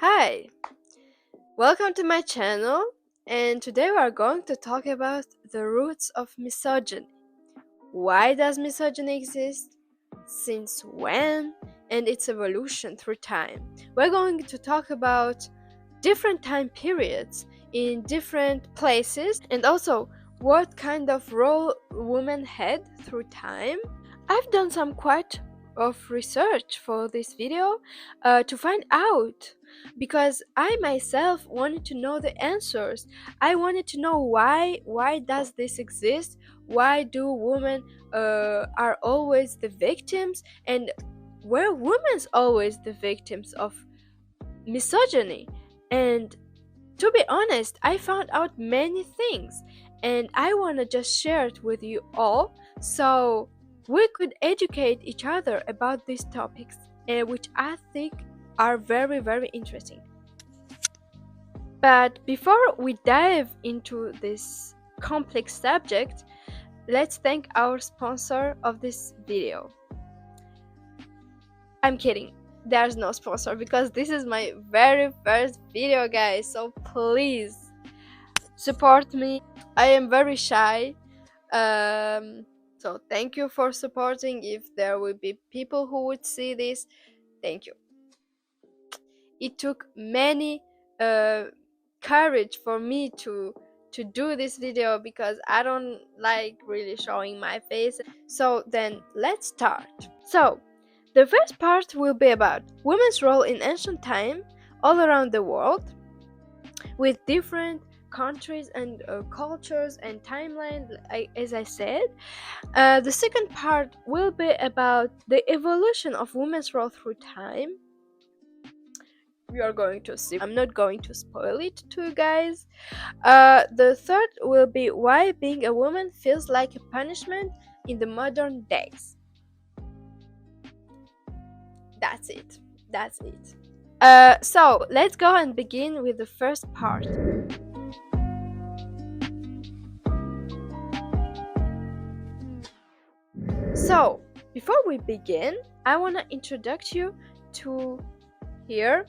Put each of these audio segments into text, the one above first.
Hi, welcome to my channel, and today we are going to talk about the roots of misogyny. Why does misogyny exist? Since when? And its evolution through time. We're going to talk about different time periods in different places and also what kind of role women had through time. I've done some quite of research for this video to find out because I myself wanted to know the answers. I wanted to know why does this exist? Why do women are always the victims, and were women always the victims of misogyny? And to be honest, I found out many things and I want to just share it with you all so we could educate each other about these topics, which I think are very, very interesting. But before we dive into this complex subject, let's thank our sponsor of this video. I'm kidding. There's no sponsor because this is my very first video, guys. So please support me. I am very shy. So thank you for supporting. If there will be people who would see this, thank you. It took many uh, courage for me to do this video because I don't like really showing my face. So then let's start. So the first part will be about women's role in ancient time all around the world with different countries and cultures and timeline, as I said. The second part will be about the evolution of women's role through time. We are going to see. I'm not going to spoil it to you guys. The third will be why being a woman feels like a punishment in the modern days. That's it. That's it. So let's go and begin with the first part. So, before we begin, I want to introduce you to here.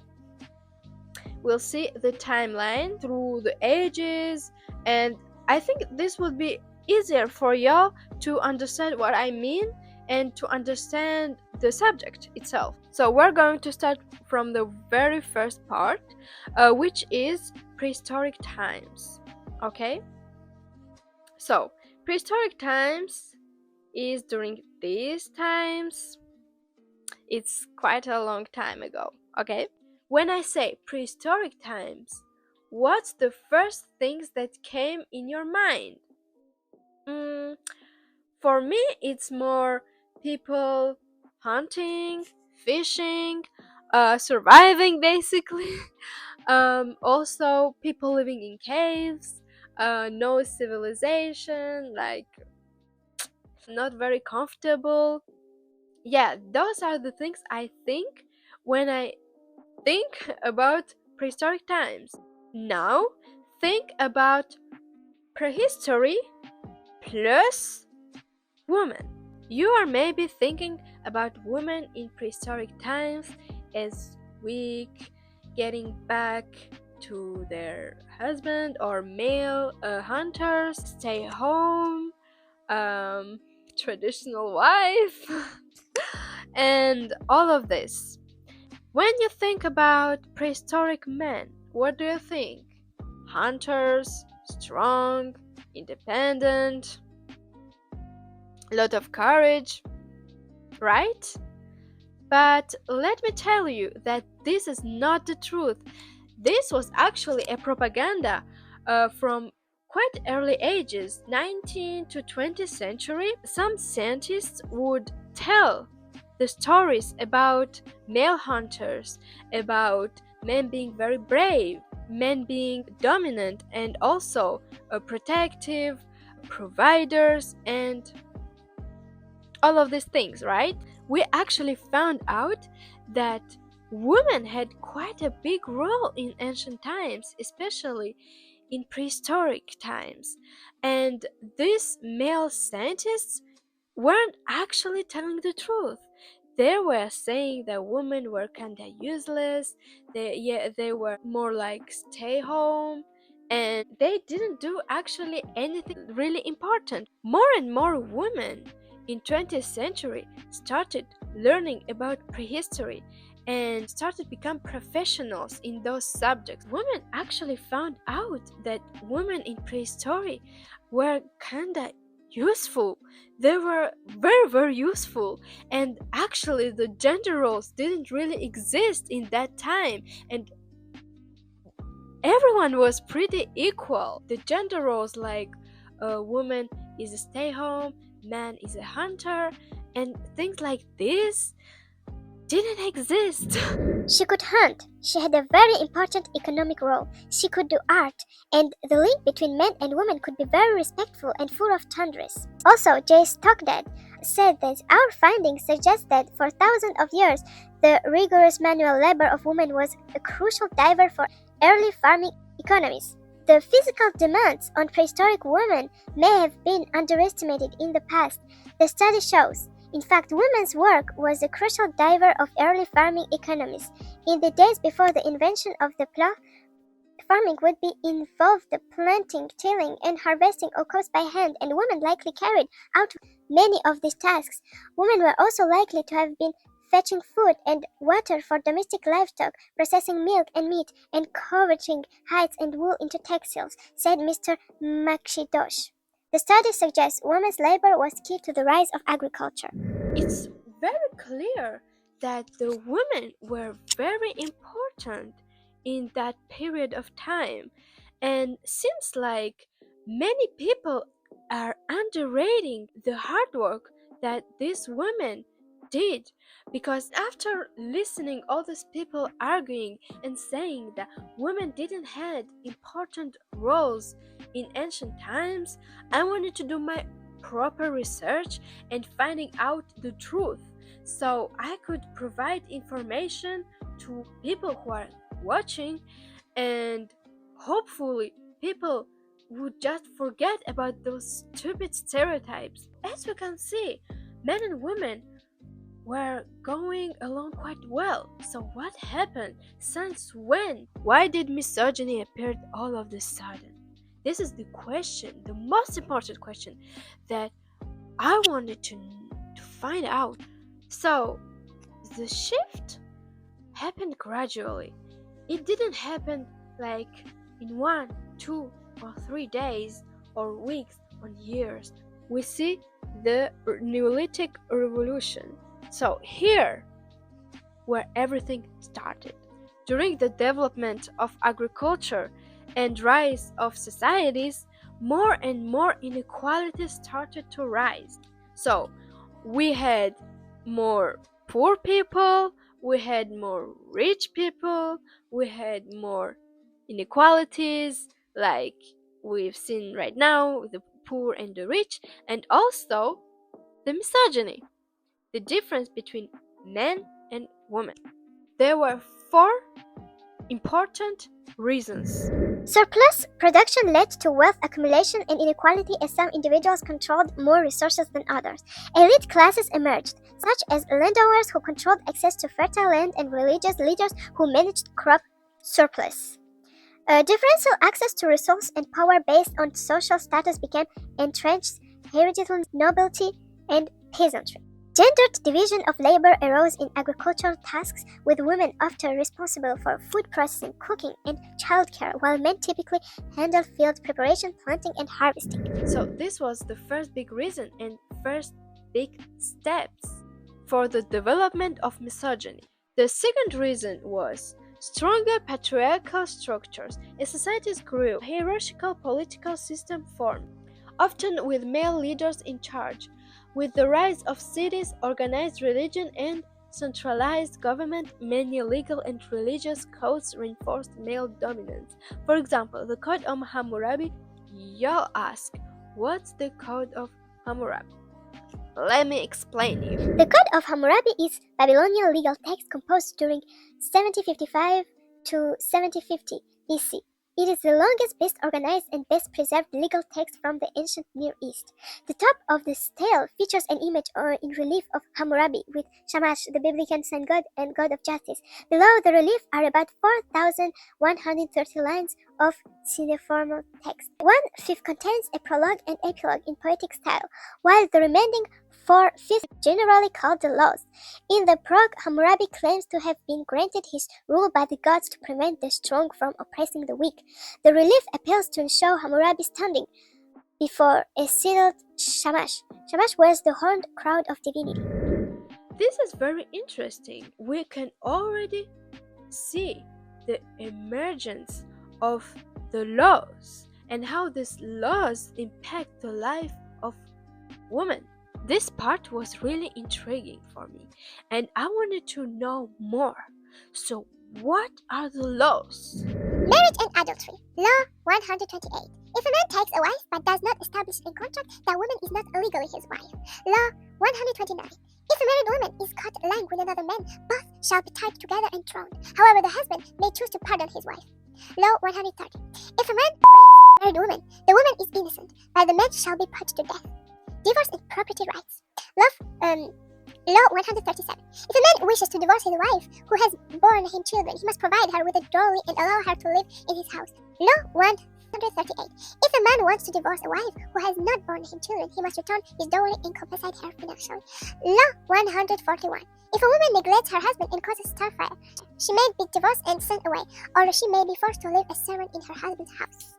We'll see the timeline through the ages, and I think this would be easier for y'all to understand what I mean and to understand the subject itself. So, we're going to start from the very first part, which is prehistoric times. Okay? So, prehistoric times is during these times. It's quite a long time ago, okay? When I say prehistoric times, what's the first things that came in your mind? Mm, for me, it's more people hunting, fishing, surviving basically. Also, people living in caves, no civilization, like not very comfortable. Yeah, those are the things I think when I think about prehistoric times. Now, think about prehistory plus women. You are maybe thinking about women in prehistoric times as weak, getting back to their husband or male hunters, stay home, traditional wife, and all of this. When you think about prehistoric men, what do you think? Hunters, strong, independent, a lot of courage, right? But let me tell you that this is not the truth. This was actually a propaganda from quite early ages, 19th to 20th century. Some scientists would tell the stories about male hunters, about men being very brave, men being dominant and also protective, providers, and all of these things, right? We actually found out that women had quite a big role in ancient times, especially in prehistoric times. And these male scientists weren't actually telling the truth. they were saying that women were kind of useless. They were more like stay home, and they didn't do actually anything really important. More and more women in 20th century started learning about prehistory and started become professionals in those subjects. Women actually found out that women in prehistory were kinda useful. They were very, very useful. And actually the gender roles didn't really exist in that time, and everyone was pretty equal. The gender roles like a woman is a stay home, man is a hunter, and things like this didn't exist. She could hunt. She had a very important economic role. She could do art, and the link between men and women could be very respectful and full of tenderness. Also, J. Stockdale said that our findings suggest that for thousands of years, the rigorous manual labor of women was a crucial driver for early farming economies. The physical demands on prehistoric women may have been underestimated in the past. The study shows, in fact, women's work was a crucial driver of early farming economies. In the days before the invention of the plow, farming would be involved the planting, tilling, and harvesting all caused by hand, and women likely carried out many of these tasks. Women were also likely to have been fetching food and water for domestic livestock, processing milk and meat, and converting hides and wool into textiles, said Mr. McIntosh. The study suggests women's labor was key to the rise of agriculture. It's very clear that the women were very important in that period of time, and seems like many people are underrating the hard work that these women did, because after listening all these people arguing and saying that women didn't had important roles in ancient times, I wanted to do my proper research and finding out the truth so I could provide information to people who are watching, and hopefully people would just forget about those stupid stereotypes. As we can see, men and women were going along quite well. So what happened? Since when? Why did misogyny appear all of a sudden? This is the question, the most important question that I wanted to find out. So the shift happened gradually. It didn't happen like in 1, 2, or 3 days, or weeks, or years. We see the Neolithic Revolution. So here, where everything started. During the development of agriculture and rise of societies, more and more inequalities started to rise. So we had more poor people, we had more rich people, we had more inequalities like we've seen right now, the poor and the rich, and also the misogyny, the difference between men and women. There were 4 important reasons. Surplus production led to wealth accumulation and inequality as some individuals controlled more resources than others. Elite classes emerged, such as landowners who controlled access to fertile land and religious leaders who managed crop surplus. Differential access to resource and power based on social status became entrenched, hereditary nobility and peasantry. Gendered division of labor arose in agricultural tasks, with women often responsible for food processing, cooking, and childcare, while men typically handled field preparation, planting, and harvesting. So this was the first big reason and first big steps for the development of misogyny. The second reason was stronger patriarchal structures. As societies grew, a hierarchical political system formed, often with male leaders in charge. With the rise of cities, organized religion, and centralized government, many legal and religious codes reinforced male dominance. For example, the Code of Hammurabi. Y'all ask, what's the Code of Hammurabi? Let me explain you. The Code of Hammurabi is Babylonian legal text composed during 7055 to 7050 BC. It is the longest, best organized, and best preserved legal text from the ancient Near East. The top of the stele features an image in relief of Hammurabi with Shamash, the biblical sun god and god of justice. Below the relief are about 4,130 lines of cuneiform text. One-fifth contains a prologue and epilogue in poetic style, while the remaining 4/5 generally called the laws. In the prologue, Hammurabi claims to have been granted his rule by the gods to prevent the strong from oppressing the weak. The relief appeals to show Hammurabi standing before a seated Shamash. Shamash wears the horned crown of divinity. This is very interesting. We can already see the emergence of the laws and how these laws impact the life of women. This part was really intriguing for me, and I wanted to know more. So, what are the laws? Marriage and adultery. Law 128. If a man takes a wife but does not establish a contract, that woman is not legally his wife. Law 129. If a married woman is caught lying with another man, both shall be tied together and thrown. However, the husband may choose to pardon his wife. Law 130. If a man rapes a married woman, the woman is innocent, but the man shall be put to death. Divorce and property rights. Law 137. If a man wishes to divorce his wife who has borne him children, he must provide her with a dowry and allow her to live in his house. Law 138. If a man wants to divorce a wife who has not borne him children, he must return his dowry and compensate her financially. Law 141. If a woman neglects her husband and causes starfire, she may be divorced and sent away, or she may be forced to live as servant in her husband's house.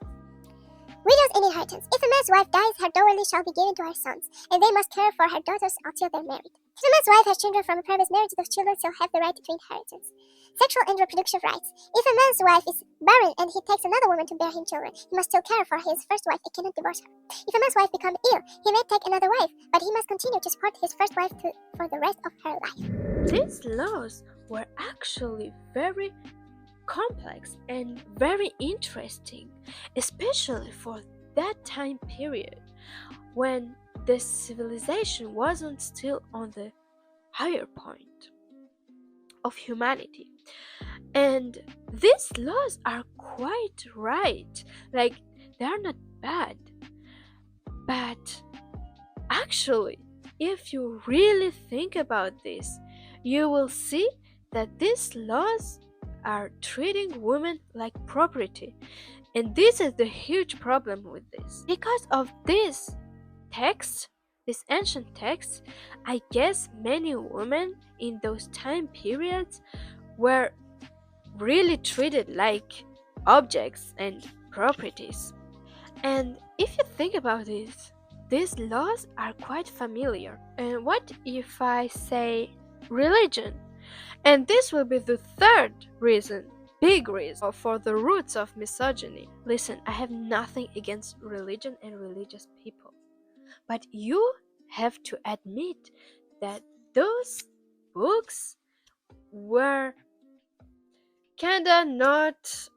Widows and inheritance. If a man's wife dies, her dowry shall be given to her sons, and they must care for her daughters until they're married. If a man's wife has children from a previous marriage, those children shall have the right to inheritance. Sexual and reproductive rights. If a man's wife is barren and he takes another woman to bear him children, he must still care for his first wife and cannot divorce her. If a man's wife becomes ill, he may take another wife, but he must continue to support his first wife for the rest of her life. These laws were actually very complex and very interesting, especially for that time period when the civilization wasn't still on the higher point of humanity. And these laws are quite right, like they're not bad, but actually, if you really think about this, you will see that these laws are treating women like property. And this is the huge problem with this. Because of this text, this ancient text, I guess many women in those time periods were really treated like objects and properties. And if you think about this, these laws are quite familiar. And what if I say religion? And this will be the third reason, big reason, for the roots of misogyny. Listen, I have nothing against religion and religious people, but you have to admit that those books were kinda not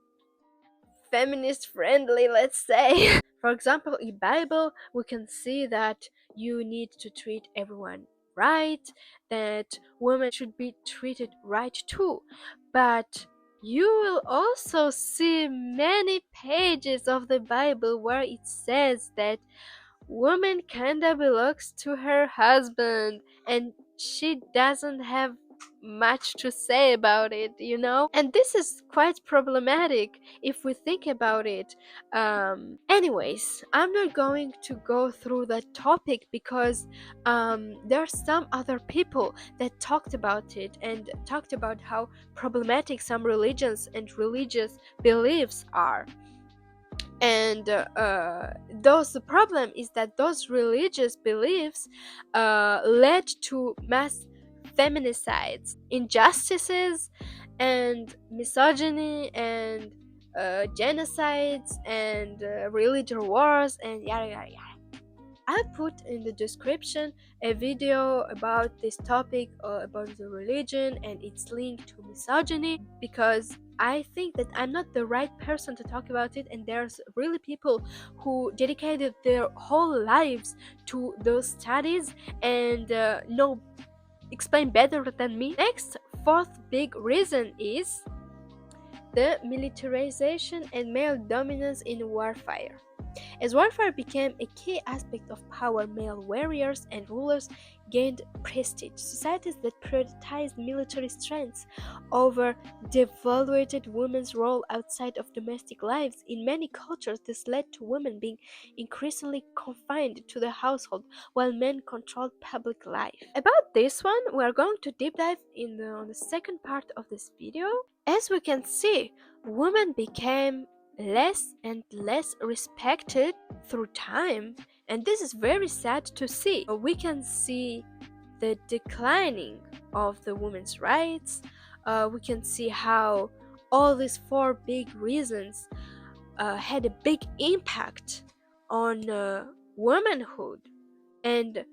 feminist friendly, let's say. For example, in Bible, we can see that you need to treat everyone right, that women should be treated right too. But you will also see many pages of the Bible where it says that woman kinda belongs to her husband and she doesn't have much to say about it. And this is quite problematic if we think about it. Anyways, I'm not going to go through that topic because there are some other people that talked about it and talked about how problematic some religions and religious beliefs are. And the problem is that those religious beliefs led to mass feminicides, injustices, and misogyny, and genocides, and religious wars, and yada yada yada. I'll put in the description a video about this topic, about the religion and its link to misogyny, because I think that I'm not the right person to talk about it, and there's really people who dedicated their whole lives to those studies and know explain better than me. Next, fourth big reason is the militarization and male dominance in warfare. As warfare became a key aspect of power, male warriors and rulers gained prestige. Societies that prioritized military strength over devaluated women's role outside of domestic lives. In many cultures, this led to women being increasingly confined to the household while men controlled public life. About this one, we are going to deep dive on the second part of this video. As we can see, women became less and less respected through time, and this is very sad to see. We can see the declining of the women's rights. We can see how all these four big reasons had a big impact on womanhood and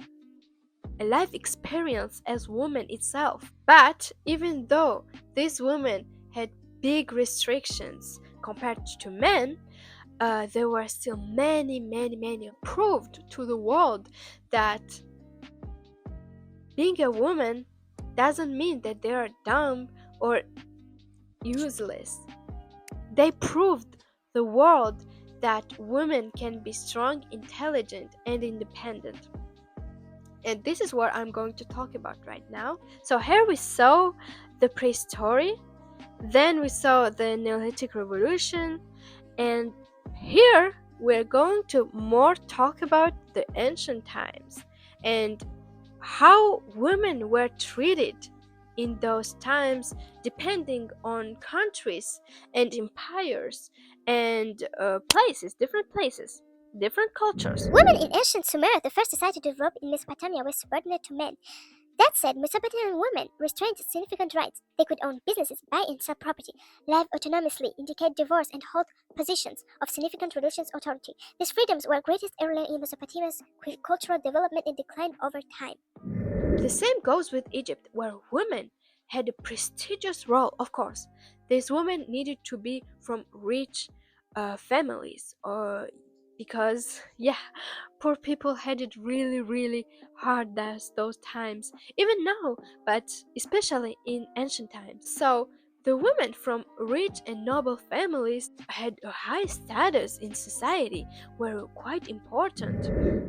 a life experience as woman itself. But even though these women had big restrictions compared to men, there were still many proved to the world that being a woman doesn't mean that they are dumb or useless. They proved the world that women can be strong, intelligent, and independent. And this is what I'm going to talk about right now. So here we saw the prehistory, then we saw the Neolithic Revolution, and here we're going to more talk about the ancient times and how women were treated in those times depending on countries and empires and different cultures. Women in ancient Sumer, the first society to develop in Mesopotamia, were subordinate to men. That said, Mesopotamian women restrained significant rights. They could own businesses, buy and sell property, live autonomously, indicate divorce, and hold positions of significant religious authority. These freedoms were greatest early in Mesopotamia's cultural development and declined over time. The same goes with Egypt, where women had a prestigious role. Of course, these women needed to be from rich families, or because poor people had it really hard those times, even now, but especially in ancient times. So the women from rich and noble families had a high status in society, were quite important.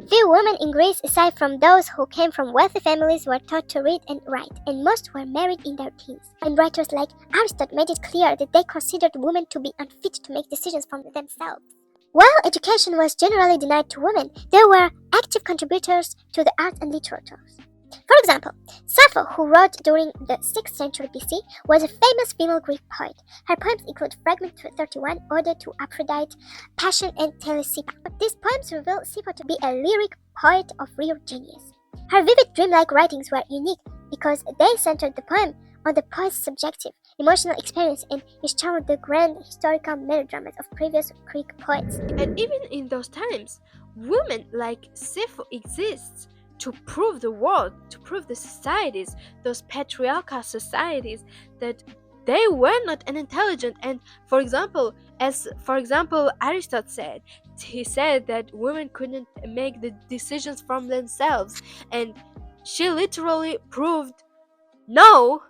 Few women in Greece, aside from those who came from wealthy families, were taught to read and write, and most were married in their teens. And writers like Aristotle made it clear that they considered women to be unfit to make decisions for themselves. While education was generally denied to women, there were active contributors to the arts and literature. For example, Sappho, who wrote during the 6th century BC, was a famous female Greek poet. Her poems include Fragment 31, Ode to Aphrodite, Passion, and Telesipa. These poems reveal Sappho to be a lyric poet of real genius. Her vivid dreamlike writings were unique because they centered the poem on the poet's subjective, emotional experience and eschewed the grand historical melodramas of previous Greek poets. And even in those times, women like Sappho exist to prove the world, to prove the societies, those patriarchal societies, that they were not unintelligent. And for example, Aristotle said, he said that women couldn't make the decisions from themselves, and she literally proved no,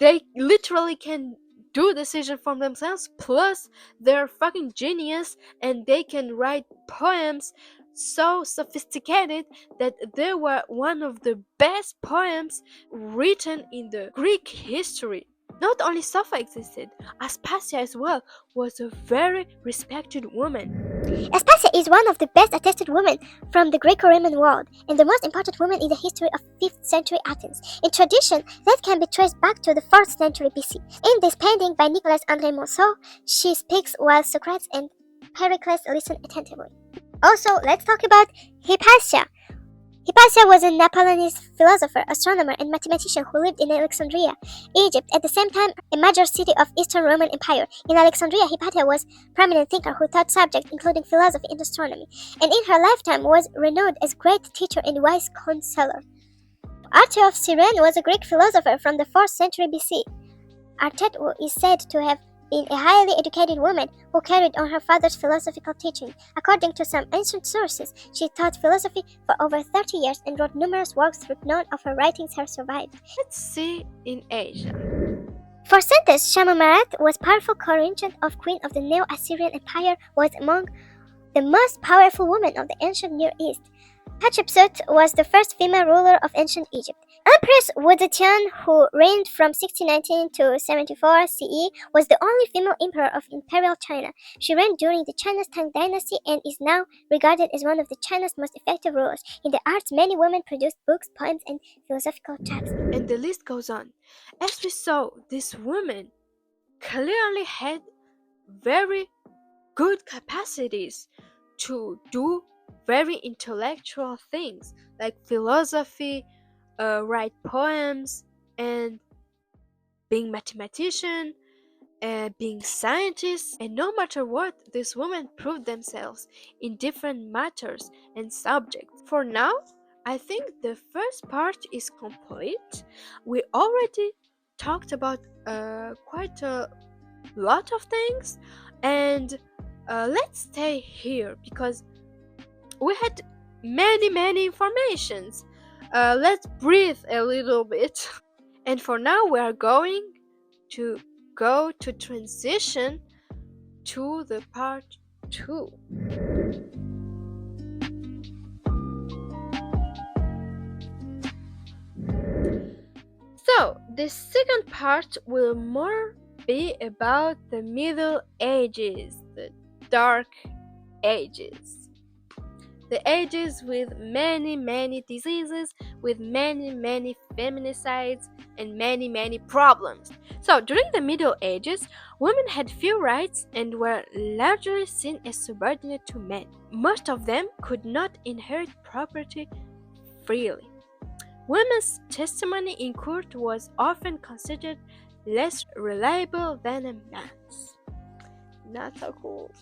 they literally can do decisions from themselves, plus they're fucking genius and they can write poems so sophisticated that they were one of the best poems written in the Greek history. Not only Sappho existed, Aspasia as well was a very respected woman. Aspasia is one of the best attested women from the Greco-Roman world and the most important woman in the history of 5th century Athens. In tradition, that can be traced back to the 4th century BC. In this painting by Nicolas André Monceau, she speaks while Socrates and Pericles listen attentively. Also, let's talk about Hypatia. Hypatia was a Napoleonist philosopher, astronomer, and mathematician who lived in Alexandria, Egypt, at the same time a major city of Eastern Roman Empire. In Alexandria, Hypatia was a prominent thinker who taught subjects including philosophy and astronomy, and in her lifetime was renowned as great teacher and wise counselor. Arete of Cyrene was a Greek philosopher from the 4th century BC. Arete is said to have been a highly educated woman who carried on her father's philosophical teaching. According to some ancient sources, she taught philosophy for over 30 years and wrote numerous works, but none of her writings have survived. Let's see in Asia. For centuries, Shamamarat was powerful co-regent of Queen of the Neo-Assyrian Empire, was among the most powerful women of the ancient Near East. Hatshepsut was the first female ruler of ancient Egypt. Empress Wudition, who reigned from 1619 to 74 CE, was the only female emperor of Imperial China. She reigned during the Chinese Tang Dynasty and is now regarded as one of the China's most effective rulers. In the arts, many women produced books, poems, and philosophical texts. And the list goes on. As we saw, this woman clearly had very good capacities to do very intellectual things like philosophy, write poems, and being mathematician, being scientists. And no matter what, these women proved themselves in different matters and subjects. For now, I think the first part is complete. We already talked about quite a lot of things, and let's stay here because we had many informations. Let's breathe a little bit. And for now, we are going to go to transition to the part 2. So, the second part will more be about the Middle Ages, the Dark Ages. The ages with many diseases, with many feminicides, and many problems. So, during the Middle Ages, women had few rights and were largely seen as subordinate to men. Most of them could not inherit property freely. Women's testimony in court was often considered less reliable than a man's. Not so cool.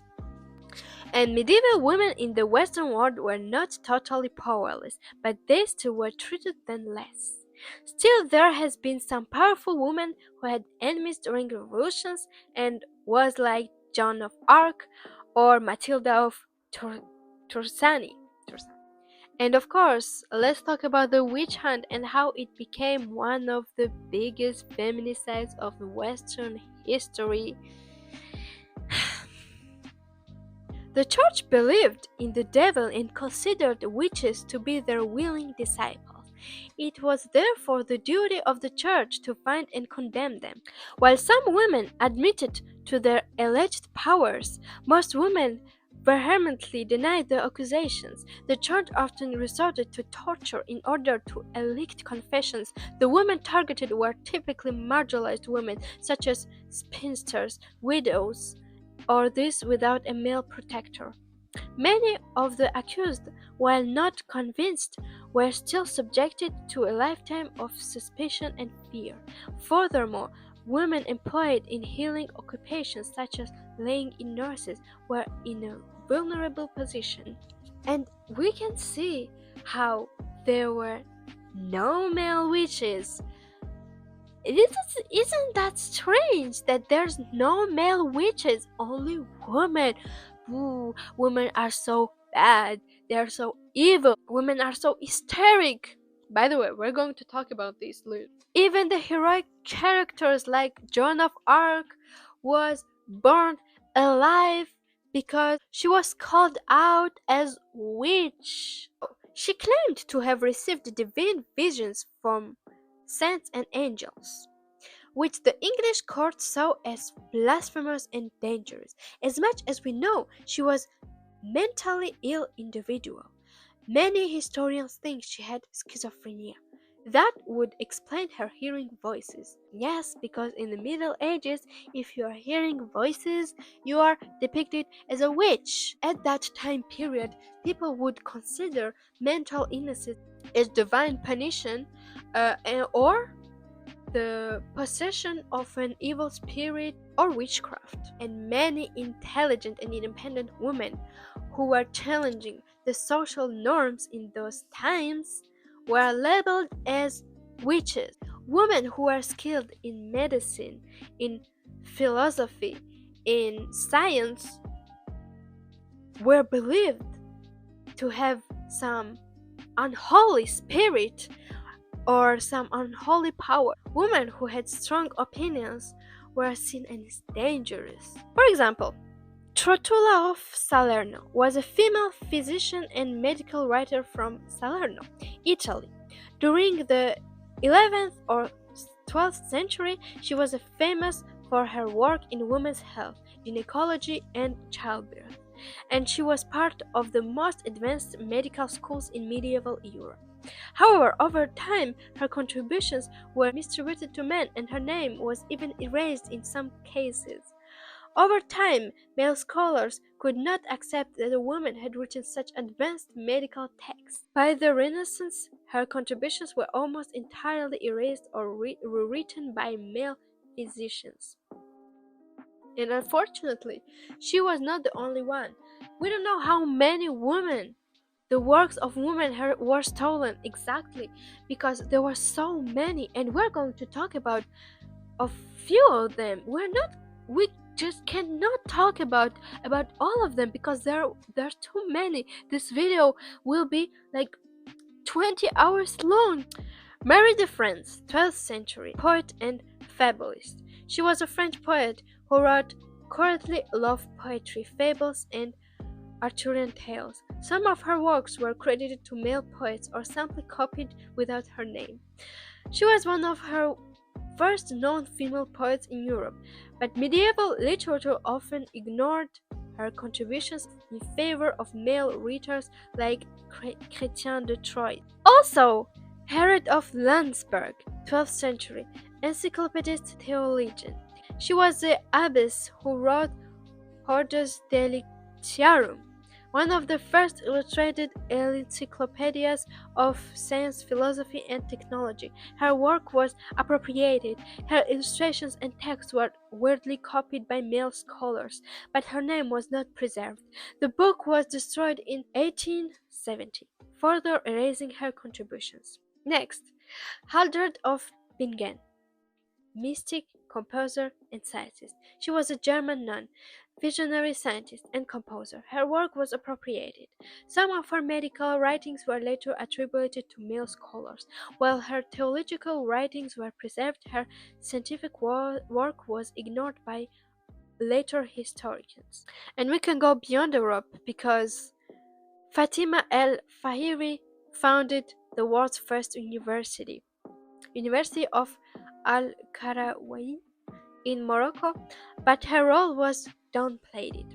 And medieval women in the Western world were not totally powerless, but they still were treated then less. Still, there has been some powerful women who had enemies during revolutions and was like Joan of Arc or Matilda of Torsani. And of course, let's talk about the witch hunt and how it became one of the biggest feminicides of Western history. The church believed in the devil and considered witches to be their willing disciples. It was therefore the duty of the church to find and condemn them. While some women admitted to their alleged powers, most women vehemently denied the accusations. The church often resorted to torture in order to elicit confessions. The women targeted were typically marginalized women, such as spinsters, widows, or those without a male protector. Many of the accused, while not convinced, were still subjected to a lifetime of suspicion and fear. Furthermore, women employed in healing occupations such as laying-in nurses were in a vulnerable position. And we can see how there were no male witches. Isn't that strange that there's no male witches, only women? Ooh, women are so bad. They are so evil. Women are so hysteric. By the way, we're going to talk about this later. Even the heroic characters like Joan of Arc was burned alive because she was called out as witch. She claimed to have received divine visions from saints and angels, which the English court saw as blasphemous and dangerous. As much as we know, she was mentally ill individual. Many historians think she had schizophrenia. That would explain her hearing voices. Yes, because in the Middle Ages, if you are hearing voices, you are depicted as a witch. At that time period, people would consider mental illnesses as divine punishment or the possession of an evil spirit or witchcraft. And many intelligent and independent women who were challenging the social norms in those times were labeled as witches. Women who were skilled in medicine, in philosophy, in science were believed to have some unholy spirit or some unholy power. Women who had strong opinions were seen as dangerous. For example, Trotula of Salerno was a female physician and medical writer from Salerno, Italy. During the 11th or 12th century, she was famous for her work in women's health, gynecology, and childbirth, and she was part of the most advanced medical schools in medieval Europe. However, over time, her contributions were misattributed to men, and her name was even erased in some cases. Over time, male scholars could not accept that a woman had written such advanced medical texts. By the Renaissance, her contributions were almost entirely erased or rewritten by male physicians. And unfortunately, she was not the only one. We don't know how many women the works of women were stolen exactly because there were so many, and we're going to talk about a few of them. We just cannot talk about all of them because there's too many. This video will be like 20 hours long. Marie de France, 12th century poet and fabulist. She was a French poet who wrote courtly love poetry, fables, and Arthurian tales. Some of her works were credited to male poets or simply copied without her name. She was one of her first known female poets in Europe, but medieval literature often ignored her contributions in favor of male writers like Chrétien de Troyes. Also, Herod of Landsberg, 12th century, encyclopedist theologian. She was the abbess who wrote Hortus Deliciarum, one of the first illustrated encyclopedias of science, philosophy, and technology. Her work was appropriated. Her illustrations and texts were weirdly copied by male scholars, but her name was not preserved. The book was destroyed in 1870, further erasing her contributions. Next, Hildred of Bingen, mystic, composer, and scientist. She was a German nun, visionary scientist, and composer. Her work was appropriated. Some of her medical writings were later attributed to male scholars. While her theological writings were preserved, her scientific work was ignored by later historians. And we can go beyond Europe because Fatima el-Fahiri founded the world's first university of Al-Qarawiyyin in Morocco, but her role was downplayed.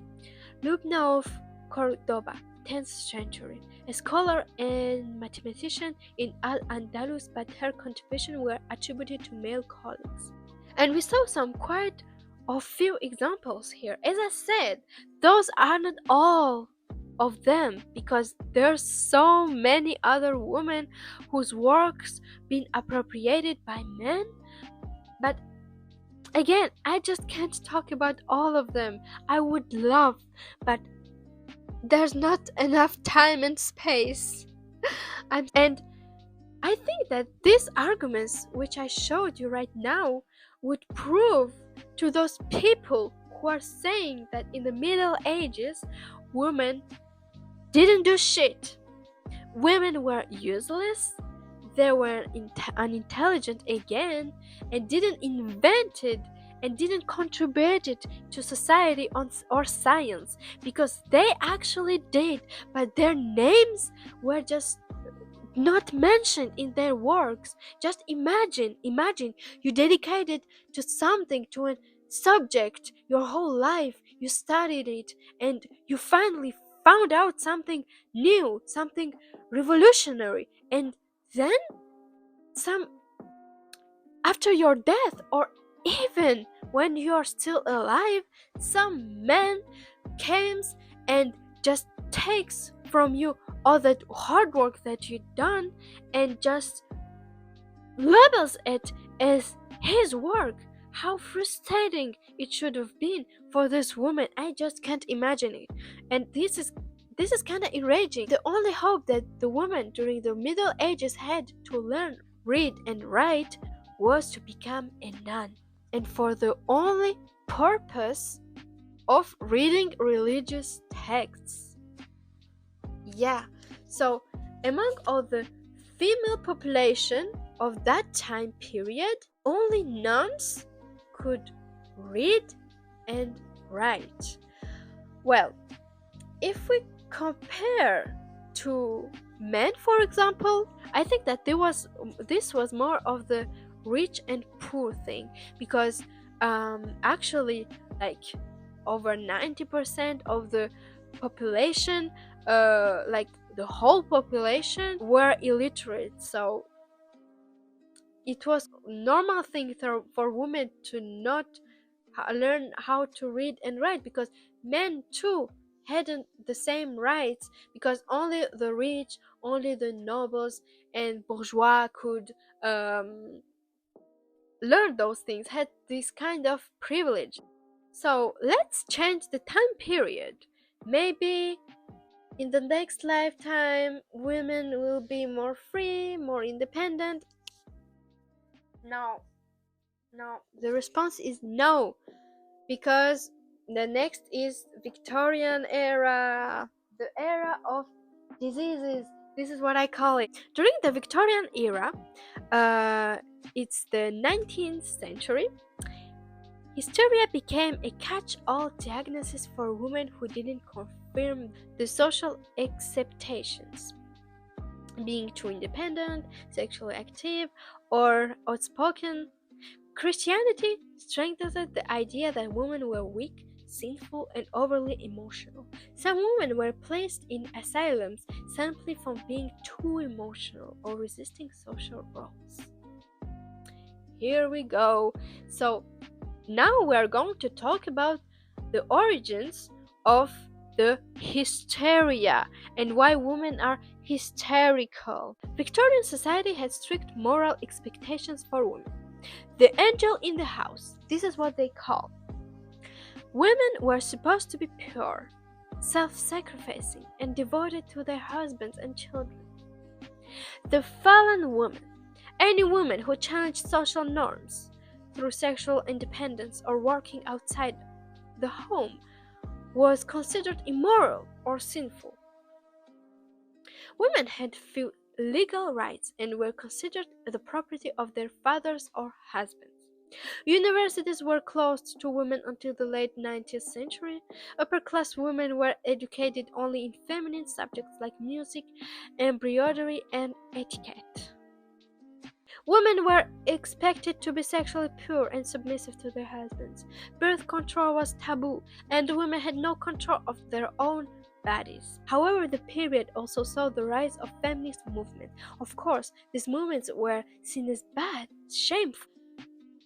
Lubna of Cordoba, 10th century, a scholar and mathematician in Al-Andalus, but her contributions were attributed to male colleagues. And we saw some quite a few examples here. As I said, those are not all of them because there's so many other women whose works been appropriated by men, but again, I just can't talk about all of them. I would love, but there's not enough time and space. And I think that these arguments which I showed you right now would prove to those people who are saying that in the Middle Ages women didn't do shit. Women were useless, they were unintelligent again, and didn't invent it and didn't contribute it to society or science, because they actually did, but their names were just not mentioned in their works. Just imagine you dedicated to something, to a subject your whole life, you studied it, and you finally found out something new, something revolutionary, and then some after your death, or even when you are still alive, some man comes and just takes from you all that hard work that you've done and just labels it as his work. How frustrating it should have been for this woman. I just can't imagine it. And this is kind of enraging. The only hope that the woman during the Middle Ages had to learn, read, and write was to become a nun, and for the only purpose of reading religious texts. Yeah, so among all the female population of that time period, only nuns could read and write. Well, if we compare to men, for example, I think that this was more of the rich and poor thing, because actually, like, over 90% of the population, like the whole population, were illiterate. So it was normal thing for women to not learn how to read and write, because men too hadn't the same rights, because only the rich, only the nobles and bourgeois could learn those things, had this kind of privilege. So let's change the time period. Maybe in the next lifetime women will be more free, more independent. No, no, the response is no, because the next is Victorian era, the era of diseases. This is what I call it. During the Victorian era, uh, it's the 19th century, hysteria became a catch-all diagnosis for women who didn't confirm the social acceptations. Being too independent, sexually active, or outspoken. Christianity strengthened the idea that women were weak, sinful, and overly emotional. Some women were placed in asylums simply for being too emotional or resisting social roles. Here we go. So, now we are going to talk about the origins of the hysteria and why women are hysterical. Victorian society had strict moral expectations for women. The angel in the house, this is what they call. Women were supposed to be pure, self-sacrificing, and devoted to their husbands and children. The fallen woman, any woman who challenged social norms through sexual independence or working outside the home, was considered immoral or sinful. Women had few legal rights and were considered the property of their fathers or husbands. Universities were closed to women until the late 19th century. Upper-class women were educated only in feminine subjects like music, embroidery, and etiquette. Women were expected to be sexually pure and submissive to their husbands. Birth control was taboo, and women had no control of their own bodies. However, the period also saw the rise of feminist movement. Of course, these movements were seen as bad, shameful.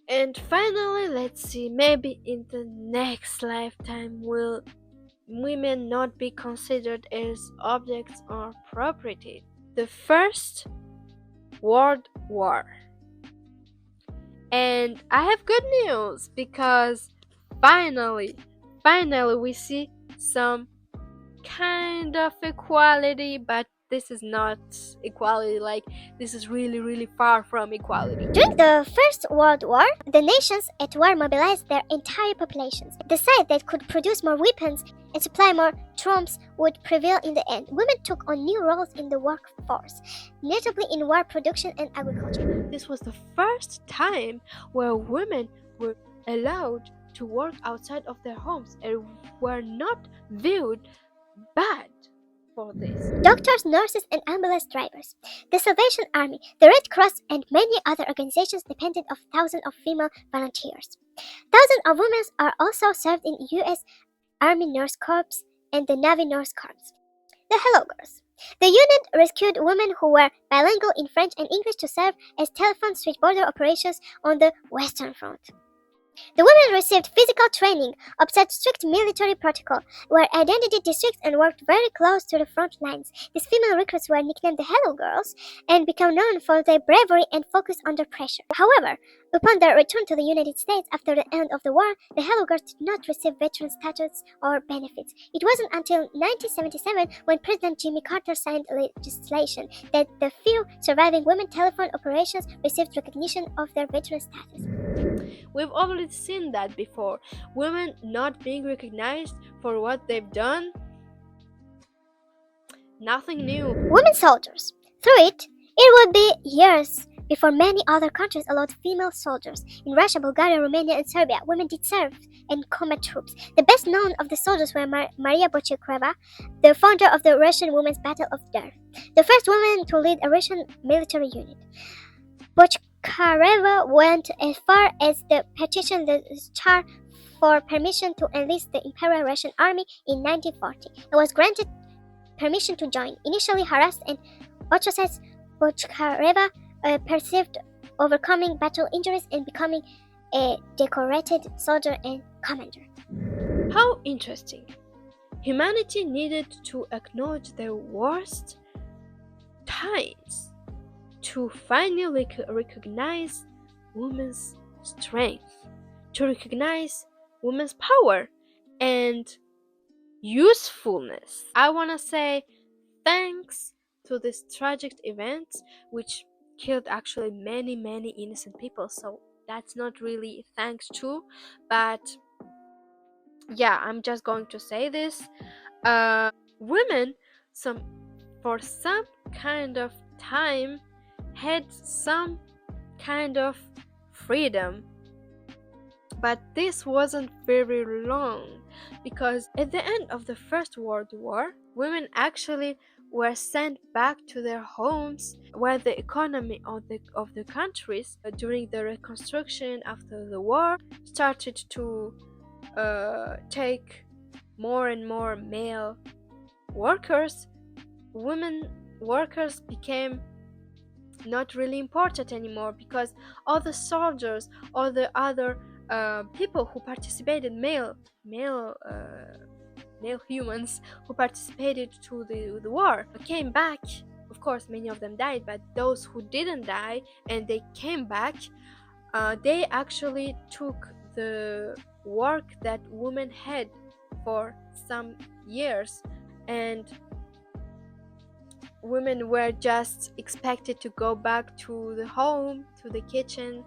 And finally, let's see, maybe in the next lifetime will women not be considered as objects or property. The First World War. And I have good news, because finally we see some kind of equality, but this is not equality, like this is really far from equality. During the First World War, the nations at war mobilized their entire populations. The side that could produce more weapons and supply more troops would prevail in the end. Women took on new roles in the workforce, notably in war production and agriculture. This was the first time where women were allowed to work outside of their homes and were not viewed bad for this. Doctors, nurses, and ambulance drivers. The Salvation Army, the Red Cross, and many other organizations depended on thousands of female volunteers. Thousands of women are also served in U.S. Army Nurse Corps and the Navy Nurse Corps. The Hello Girls. The unit rescued women who were bilingual in French and English to serve as telephone switchboard operations on the Western Front. The women received physical training, observed strict military protocol, were identity districts, and worked very close to the front lines. These female recruits were nicknamed the Hello Girls and became known for their bravery and focus under pressure. However, upon their return to the United States after the end of the war, the Hello Girls did not receive veteran status or benefits. It wasn't until 1977, when President Jimmy Carter signed legislation, that the few surviving women telephone operations received recognition of their veteran status. We've already seen that before. Women not being recognized for what they've done. Nothing new. Women soldiers. Through it would be years before many other countries allowed female soldiers. In Russia, Bulgaria, Romania, and Serbia, women did serve in combat troops. The best known of the soldiers were Maria Bochakreva, the founder of the Russian Women's Battle of Dar, the first woman to lead a Russian military unit. Bochakreva went as far as to petition the Tsar for permission to enlist the Imperial Russian Army in 1940 and was granted permission to join. Initially harassed and ostracized, Bochakreva perceived overcoming battle injuries and becoming a decorated soldier and commander. How interesting. Humanity needed to acknowledge their worst times to finally recognize women's strength, to recognize women's power and usefulness. I want to say thanks to this tragic event which killed actually many innocent people, so that's not really thanks to, but yeah, I'm just going to say this. Women for some kind of time had some kind of freedom, but this wasn't very long, because at the end of the First World War, women actually were sent back to their homes, where the economy of the countries during the reconstruction after the war started to take more and more male workers. Women workers became not really important anymore, because all the soldiers, all the other people who participated, male humans who participated to the war, came back. Of course, many of them died, but those who didn't die and they came back, they actually took the work that women had for some years, and women were just expected to go back to the home, to the kitchen.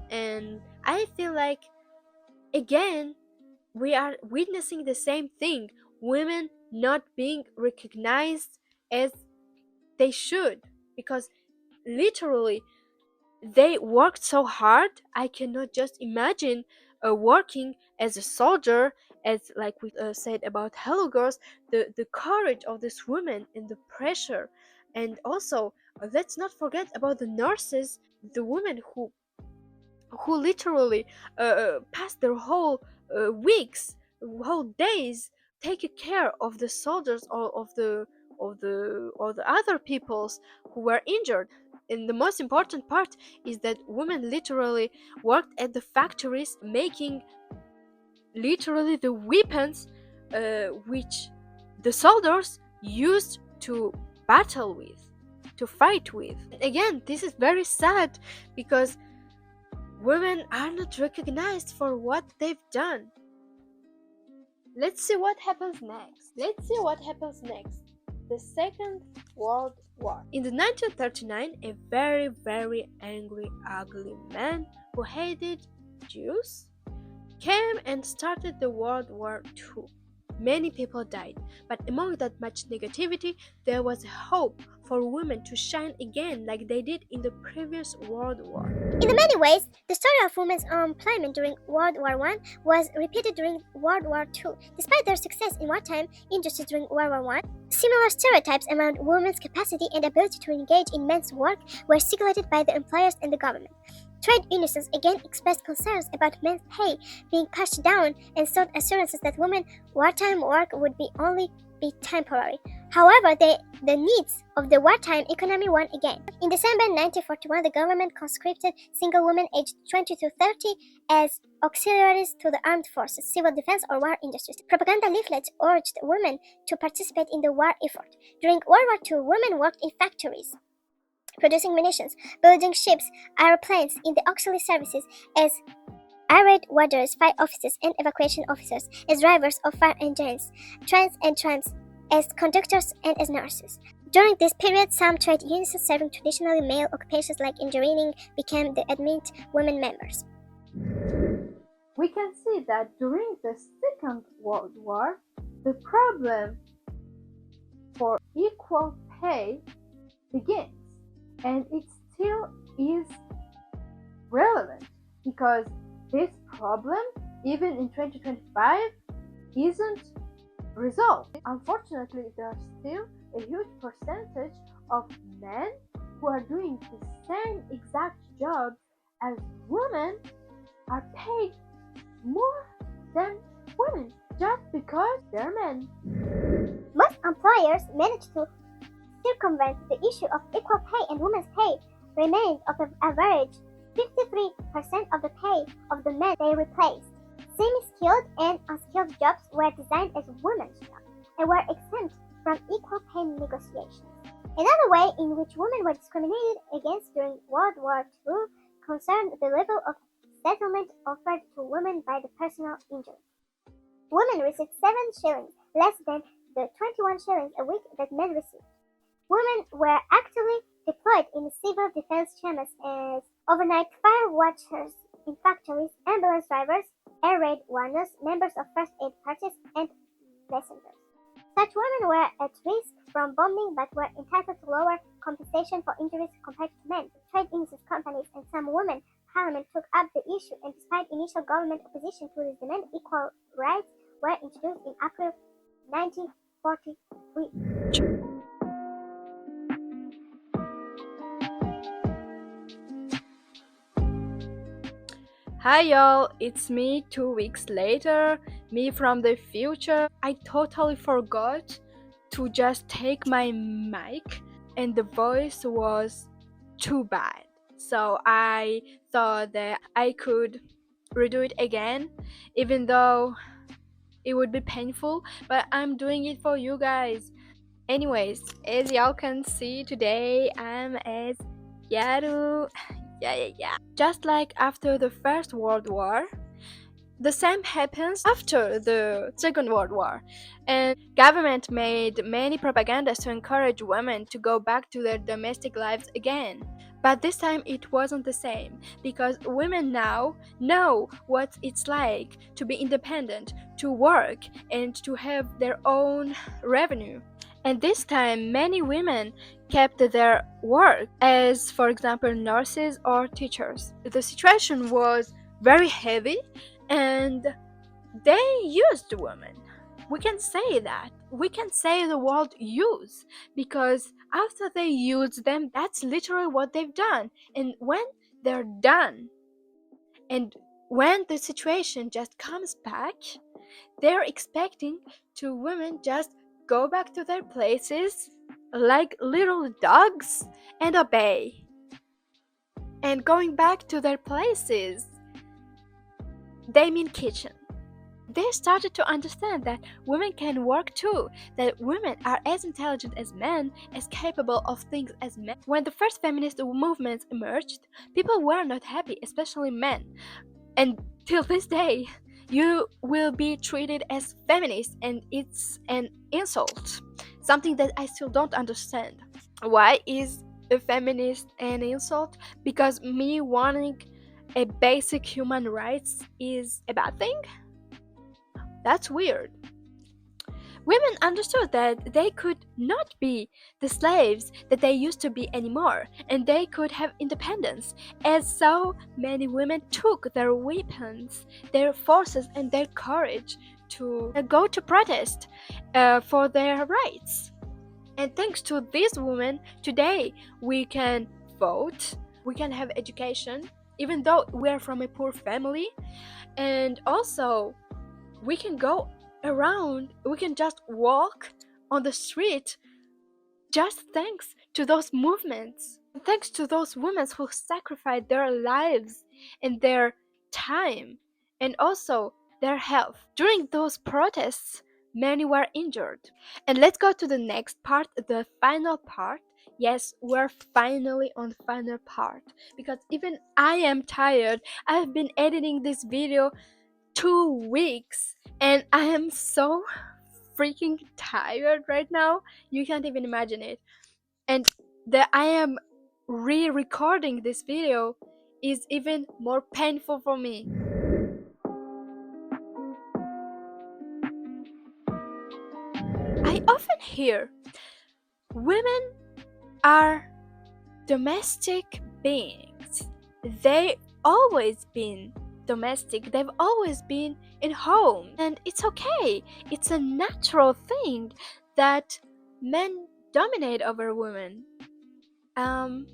And I feel like, again, we are witnessing the same thing: women not being recognized as they should, because literally they worked so hard. I cannot just imagine working as a soldier, as like we said about Hello Girls, the courage of this woman and the pressure. And also, let's not forget about the nurses, the women who literally passed their whole weeks, whole days, taking care of the soldiers, or of the other peoples who were injured. And the most important part is that women literally worked at the factories, making literally the weapons which the soldiers used to battle with, to fight with. Again, this is very sad, because women are not recognized for what they've done. Let's see what happens next. The Second World War. In the 1939, a very angry, ugly man who hated Jews came and started the World War II. Many people died, but among that much negativity, there was hope for women to shine again like they did in the previous World War. In many ways, the story of women's employment during World War I was repeated during World War II. Despite their success in wartime industries during World War I, similar stereotypes around women's capacity and ability to engage in men's work were circulated by the employers and the government. Trade unions again expressed concerns about men's pay being pushed down and sought assurances that women's wartime work would only be temporary. However, the needs of the wartime economy won again. In December 1941, the government conscripted single women aged 20 to 30 as auxiliaries to the armed forces, civil defense, or war industries. Propaganda leaflets urged women to participate in the war effort. During World War II, women worked in factories, producing munitions, building ships, airplanes, in the auxiliary services as air warders, fire officers, and evacuation officers, as drivers of fire engines, trains and trams, as conductors, and as nurses. During this period, some trade unions serving traditionally male occupations like engineering became the admit women members. We can see that during the Second World War, the problem for equal pay begins, and it still is relevant because this problem, even in 2025, isn't resolved. Unfortunately, there are still a huge percentage of men who are doing the same exact job as women are paid more than women just because they're men. Most employers manage to circumvent the issue of equal pay, and women's pay remained of an average 53% of the pay of the men they replaced. Semi-skilled and unskilled jobs were designed as women's jobs and were exempt from equal pay negotiations. Another way in which women were discriminated against during World War II concerned the level of settlement offered to women by the personal injury. Women received 7 shillings less than the 21 shillings a week that men received. Women were actively deployed in civil defense schemes as overnight fire watchers in factories, ambulance drivers, air raid warners, members of first aid parties, and messengers. Such women were at risk from bombing but were entitled to lower compensation for injuries compared to men. Trade unions, companies, and some women parliament took up the issue, and despite initial government opposition to this demand, equal rights were introduced in April 1943. Hi y'all, it's me 2 weeks later, me from the future. I totally forgot to just take my mic and the voice was too bad. So I thought that I could redo it again, even though it would be painful, but I'm doing it for you guys. Anyways, as y'all can see today, I'm as Yaru. Yeah. Just like after the First World War, the same happens after the Second World War. And government made many propagandas to encourage women to go back to their domestic lives again. But this time it wasn't the same because women now know what it's like to be independent, to work, and to have their own revenue. And this time, many women kept their work, as for example, nurses or teachers. The situation was very heavy and they used women. We can say that. We can say the word use because after they use them, that's literally what they've done. And when they're done, and when the situation just comes back, they're expecting to women just go back to their places like little dogs and obey. And going back to their places, they mean kitchen. They started to understand that women can work too, that women are as intelligent as men, as capable of things as men. When the first feminist movements emerged, people were not happy, especially men. And till this day, you will be treated as feminist and it's an insult. Something that I still don't understand. Why is a feminist an insult? Because me wanting a basic human rights is a bad thing? That's weird. Women understood that they could not be the slaves that they used to be anymore, and they could have independence, as so many women took their weapons, their forces, and their courage to go to protest for their rights. And thanks to these women, today we can vote, we can have education, even though we're from a poor family, and also we can go around, we can just walk on the street just thanks to those movements. Thanks to those women who sacrificed their lives and their time and also their health. During those protests, many were injured. And let's go to the next part, the final part. Yes, we're finally on the final part because even I am tired. I've been editing this video 2 weeks and I am so freaking tired right now. You can't even imagine it. And that I am re-recording this video is even more painful for me. I often hear women are domestic beings. They always been domestic. They've always been in home, and it's okay. It's a natural thing that men dominate over women. Um,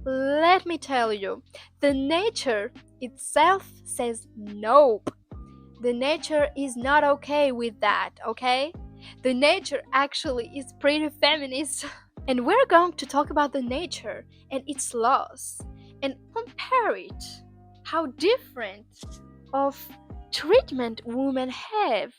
Let me tell you, the nature itself says nope. The nature is not okay with that, okay? The nature actually is pretty feminist. And we're going to talk about the nature and its laws and compare it. How different of treatment women have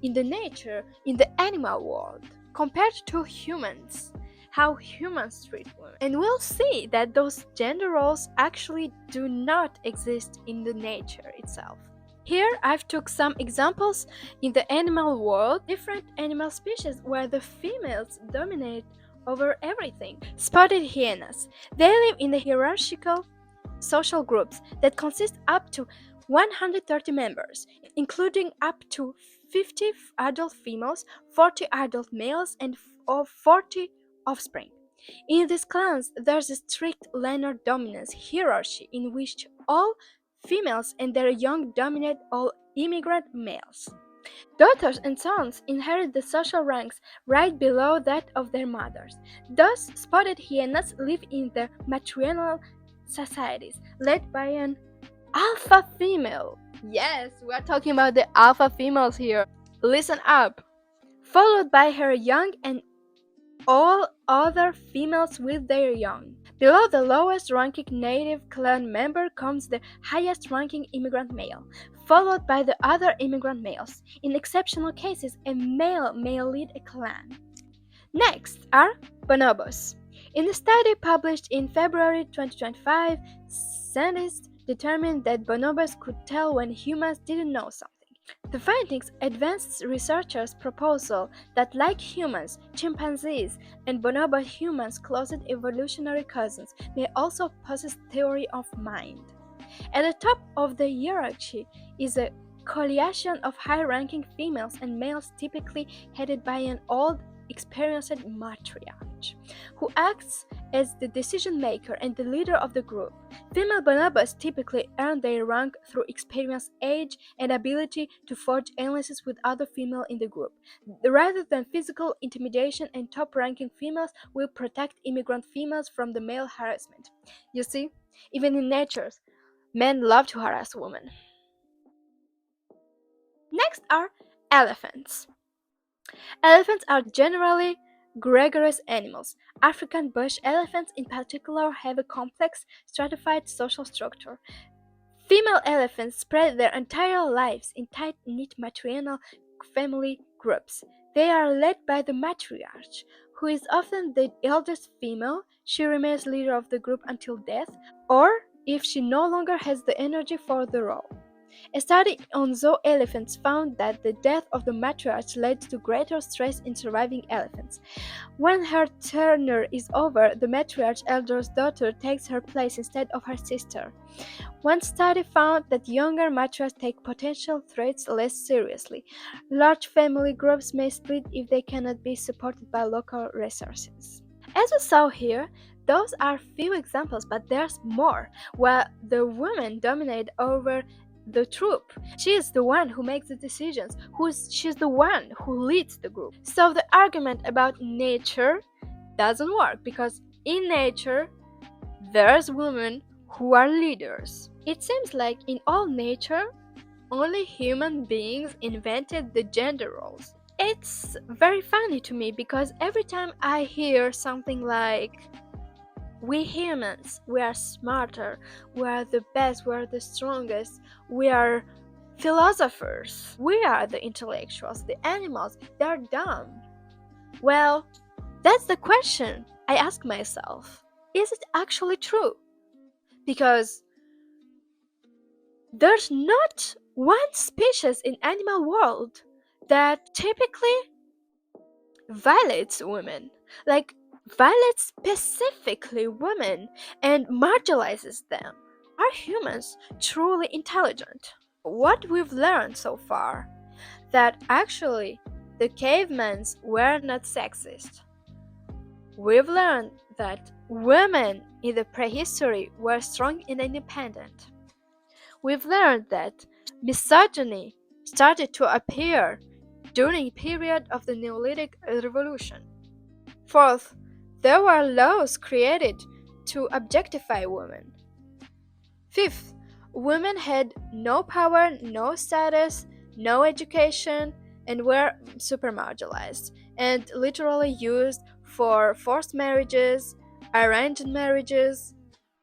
in the nature, in the animal world, compared to humans. How humans treat women. And we'll see that those gender roles actually do not exist in the nature itself. Here I've took some examples in the animal world, different animal species where the females dominate over everything. Spotted hyenas. They live in the hierarchical social groups that consist up to 130 members, including up to 50 adult females, 40 adult males, and 40 offspring. In these clans, there's a strict linear dominance hierarchy in which all females and their young dominate all immigrant males. Daughters and sons inherit the social ranks right below that of their mothers. Thus, spotted hyenas live in the matrilineal societies led by an alpha female. Yes, we are talking about the alpha females here. Listen up. Followed by her young and all other females with their young. Below the lowest ranking native clan member comes the highest ranking immigrant male, followed by the other immigrant males. In exceptional cases, a male may lead a clan. Next are bonobos. In a study published in February 2025, scientists determined that bonobos could tell when humans didn't know something. The findings advanced researchers' proposal that, like humans, chimpanzees, and bonobo humans' close evolutionary cousins may also possess theory of mind. At the top of the hierarchy is a coalition of high-ranking females and males typically headed by an old, experienced matriarch, who acts as the decision maker and the leader of the group. Female bonobos typically earn their rank through experience, age, and ability to forge alliances with other females in the group, rather than physical intimidation, and top-ranking females will protect immigrant females from the male harassment. You see, even in nature, men love to harass women. Next are elephants. Elephants are generally gregarious animals. African bush elephants in particular have a complex, stratified social structure. Female elephants spread their entire lives in tight-knit matrilineal family groups. They are led by the matriarch, who is often the eldest female. She remains leader of the group until death, or if she no longer has the energy for the role. A study on zoo elephants found that the death of the matriarch led to greater stress in surviving elephants. When her tenure is over, the matriarch's eldest daughter takes her place instead of her sister. One study found that younger matriarchs take potential threats less seriously. Large family groups may split if they cannot be supported by local resources. As we saw here, those are few examples, but there's more, where the women dominate over the troop. She is the one who makes the decisions, she's the one who leads the group. So the argument about nature doesn't work, because in nature there's women who are leaders. It seems like in all nature only human beings invented the gender roles. It's very funny to me, because every time I hear something like, we humans, we are smarter, we are the best, we are the strongest, we are philosophers, we are the intellectuals, the animals, they're dumb. Well, that's the question I ask myself. Is it actually true? Because there's not one species in animal world that typically violates women. Like, violates specifically women and marginalizes them. Are humans truly intelligent? What we've learned so far, that actually the cavemans were not sexist. We've learned that women in the prehistory were strong and independent. We've learned that misogyny started to appear during the period of the Neolithic Revolution. Fourth, there were laws created to objectify women. Fifth, women had no power, no status, no education, and were super marginalized and literally used for forced marriages, arranged marriages,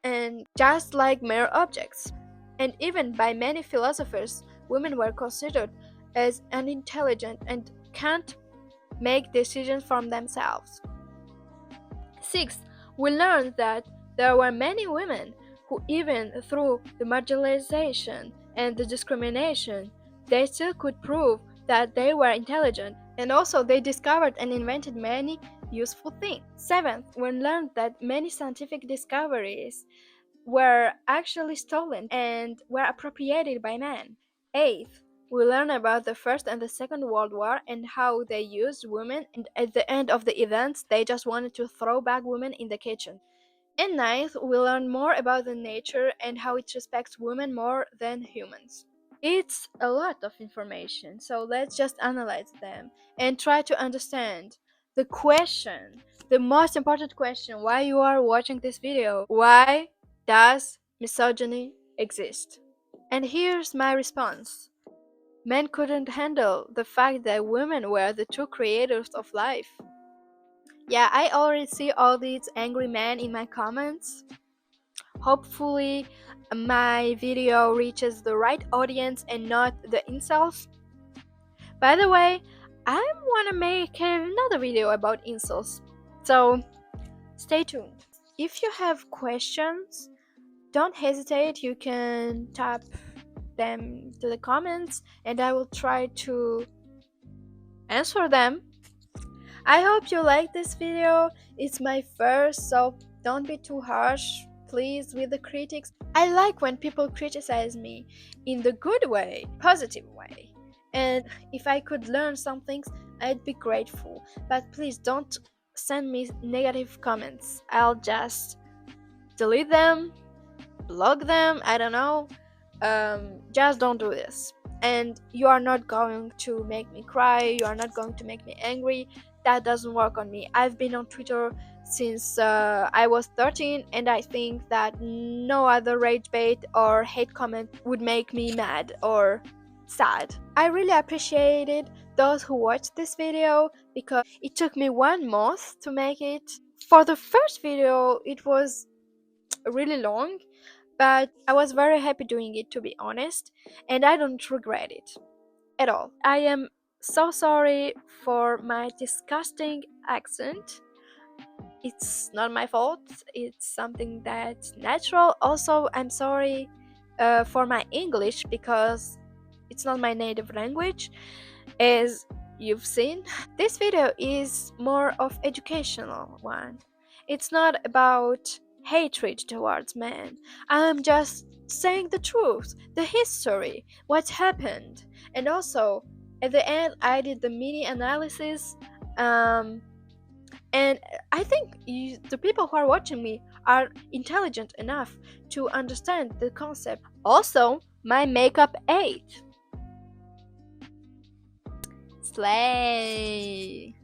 and just like mere objects. And even by many philosophers, women were considered as unintelligent and can't make decisions for themselves. Sixth, we learned that there were many women who, even through the marginalization and the discrimination, they still could prove that they were intelligent, and also they discovered and invented many useful things. Seventh, we learned that many scientific discoveries were actually stolen and were appropriated by men. Eighth, we learn about the First and the Second World War and how they used women, and at the end of the events, they just wanted to throw back women in the kitchen. And ninth, we learn more about the nature and how it respects women more than humans. It's a lot of information, so let's just analyze them and try to understand the question, the most important question, why you are watching this video. Why does misogyny exist? And here's my response. Men couldn't handle the fact that women were the true creators of life. Yeah, I already see all these angry men in my comments. Hopefully, my video reaches the right audience and not the incels. By the way, I want to make another video about incels, so stay tuned. If you have questions, don't hesitate, you can type them to the comments and I will try to answer them. I hope you like this video. It's my first, so don't be too harsh, please, with the critics. I like when people criticize me in the good way, positive way. And if I could learn some things, I'd be grateful. But please don't send me negative comments. I'll just delete them, block them, I don't know. Just don't do this. And you are not going to make me cry, you are not going to make me angry. That doesn't work on me. I've been on Twitter since I was 13, and I think that no other rage bait or hate comment would make me mad or sad. I really appreciated those who watched this video because it took me 1 month to make it. For the first video, it was really long, but I was very happy doing it, to be honest, and I don't regret it at all. I am so sorry for my disgusting accent. It's not my fault, it's something that's natural. Also, I'm sorry for my English because it's not my native language, as you've seen. This video is more of educational one. It's not about hatred towards men. I'm just saying the truth, the history, what happened. And also, at the end, I did the mini analysis. And I think the people who are watching me are intelligent enough to understand the concept. Also, my makeup aid. Slay!